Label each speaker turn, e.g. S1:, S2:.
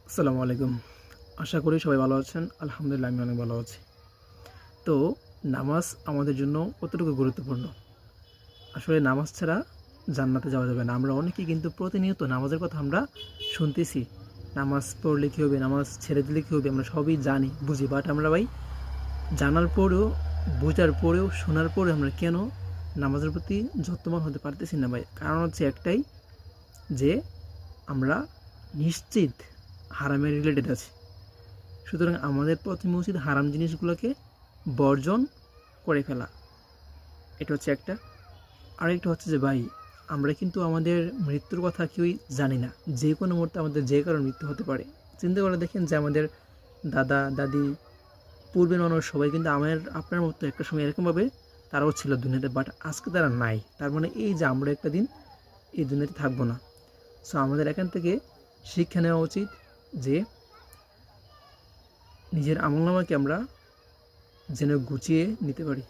S1: আসসালামু আলাইকুম। আশা করি সবাই ভালো আছেন। আলহামদুলিল্লাহ আমি অনেক ভালো আছি। তো নামাজ আমাদের জন্য কতটুকু গুরুত্বপূর্ণ? আসলে নামাজ ছাড়া জান্নাতে যাওয়া যাবে না। আমরা অনেকেই কিন্তু প্রতিনিয়ত নামাজের কথা আমরা শুনতেছি। নামাজ পড়লে কী হবে, নামাজ ছেড়ে দিলে কী হবে, আমরা সবই জানি, বুঝি। বাট আমরা ভাই জানার পরেও, বোঝার পরেও, শোনার পরেও আমরা কেন নামাজের প্রতি যত্নবান হতে পারতেছি না ভাই? কারণ হচ্ছে একটাই, যে আমরা নিশ্চিত হারামের রিলেটেড আছি। সুতরাং আমাদের প্রথমে উচিত হারাম জিনিসগুলোকে বর্জন করে ফেলা। এটা হচ্ছে একটা। আরেকটা হচ্ছে যে ভাই, আমরা কিন্তু আমাদের মৃত্যুর কথা কেউই জানি না। যে কোনো মুহূর্তে আমাদের যে কারণে মৃত্যু হতে পারে। চিন্তা করে দেখেন যে আমাদের দাদা দাদি, পূর্বের মানুষ সবাই কিন্তু আপনার মতো একটা সময় এরকমভাবে তারাও ছিল দুনিয়াতে, বাট আজকে তারা নাই। তার মানে এই যে আমরা একটা দিন এই দুনিয়াতে থাকবো না। সো আমাদের এখান থেকে শিক্ষা নেওয়া উচিত যে নিজের আমলনামাকে আমরা যেন গুছিয়ে নিতে পারি।